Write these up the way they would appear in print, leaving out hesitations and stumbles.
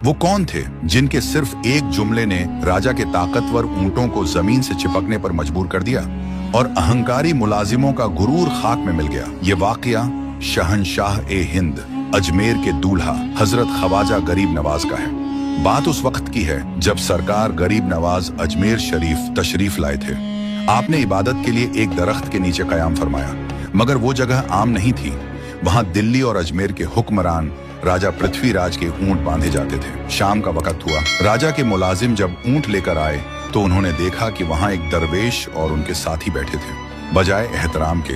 वो कौन थे जिनके सिर्फ एक जुमले ने राजा के ताकतवर ऊंटों को जमीन से चिपकने पर मजबूर कर दिया और अहंकारी मुलाजिमों का गुरूर खाक में मिल गया। ये वाकया शहंशाह ए हिंद अजमेर के दूल्हा हजरत ख्वाजा गरीब नवाज का है। बात उस वक्त की है जब सरकार गरीब नवाज अजमेर शरीफ तशरीफ लाए थे। आपने इबादत के लिए एक दरख्त के नीचे कयाम फरमाया, मगर वो जगह आम नहीं थी। वहां दिल्ली और अजमेर के हुक्मरान राजा पृथ्वीराज के ऊंट बांधे जाते थे। शाम का वक्त हुआ। राजा के मुलाजिम जब ऊंट लेकर आए तो उन्होंने देखा कि वहां एक दरवेश और उनके साथी बैठे थे। बजाय एहतराम के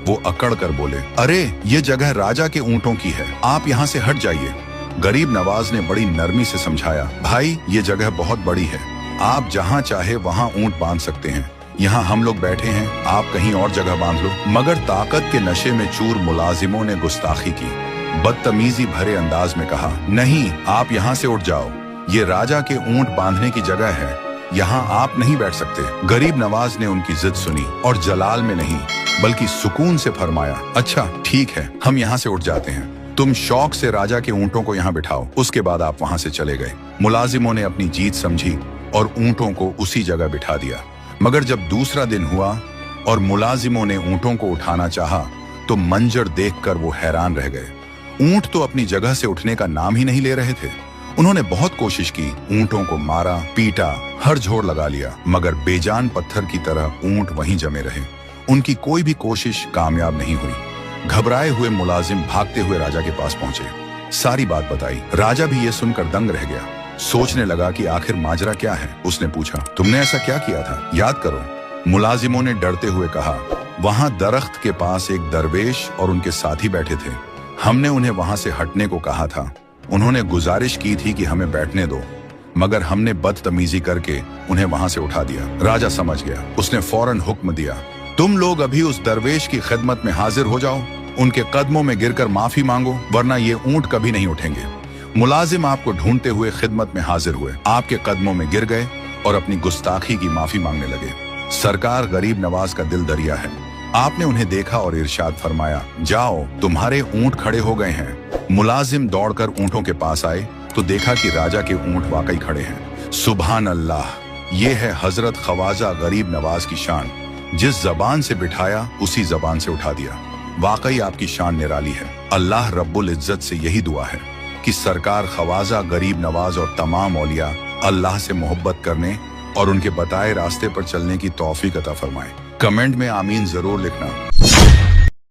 वो अकड़ कर बोले, अरे ये जगह राजा के ऊंटों की है, आप यहाँ से हट जाइए। गरीब नवाज ने बड़ी नरमी से समझाया, भाई ये जगह बहुत बड़ी है, आप जहाँ चाहे वहाँ ऊंट बांध सकते हैं, यहाँ हम लोग बैठे हैं, आप कहीं और जगह बांध लो। मगर ताकत के नशे में चूर मुलाजिमों ने गुस्ताखी की, बदतमीजी भरे अंदाज में कहा, नहीं आप यहाँ से उठ जाओ, ये राजा के ऊंट बांधने की जगह है, यहाँ आप नहीं बैठ सकते। गरीब नवाज ने उनकी जिद सुनी और जलाल में नहीं बल्कि सुकून से फरमाया, अच्छा ठीक है, हम यहाँ से उठ जाते हैं, तुम शौक से राजा के ऊंटों को यहाँ बिठाओ, उसके बाद आप वहां से चले गए। मुलाजिमों ने अपनी जीत समझी और ऊंटों को उसी जगह बिठा दिया। मगर जब दूसरा दिन हुआ और मुलाजिमों ने ऊंटों को उठाना चाहा तो मंजर देखकर वो हैरान रह गए। ऊंट तो अपनी जगह से उठने का नाम ही नहीं ले रहे थे। उन्होंने बहुत कोशिश की, ऊंटों को मारा, पीटा, हर जोड़ लगा लिया, मगर बेजान पत्थर की तरह ऊंट वहीं जमे रहे। उनकी कोई भी कोशिश कामयाब नहीं हुई। घबराए हुए मुलाजिम भागते हुए राजा के पास पहुंचे, सारी बात बताई। राजा भी ये सुनकर दंग रह गया, सोचने लगा कि आखिर माजरा क्या है। उसने पूछा, तुमने ऐसा क्या किया था, याद करो। मुलाजिमों ने डरते हुए कहा, वहां दरख्त के पास एक दरवेश और उनके साथी बैठे थे, हमने उन्हें वहां से हटने को कहा था। उन्होंने गुजारिश की थी कि हमें बैठने दो, मगर हमने बदतमीजी करके उन्हें वहां से उठा दिया। राजा समझ गया, उसने फौरन हुक्म दिया, तुम लोग अभी उस दरवेश की खिदमत में हाजिर हो जाओ, उनके कदमों में गिरकर माफी मांगो, वरना ये ऊंट कभी नहीं उठेंगे। मुलाजिम आपको ढूंढते हुए खिदमत में हाजिर हुए, आपके कदमों में गिर गए और अपनी गुस्ताखी की माफी मांगने लगे। सरकार गरीब नवाज का दिल दरिया है। आपने उन्हें देखा और इरशाद फरमाया, जाओ तुम्हारे ऊंट खड़े हो गए हैं। मुलाजिम दौड़कर ऊंटों के पास आए तो देखा कि राजा के ऊंट वाकई खड़े हैं। सुभान अल्लाह, ये है हजरत ख्वाजा गरीब नवाज की शान। जिस जबान से बिठाया उसी जबान से उठा दिया। वाकई आपकी शान निराली है। अल्लाह रब्बुल इज्जत से यही दुआ है कि सरकार ख्वाजा गरीब नवाज और तमाम औलिया अल्लाह से मोहब्बत करने और उनके बताए रास्ते पर चलने की तौफीक अता फरमाए। कमेंट में आमीन जरूर लिखना।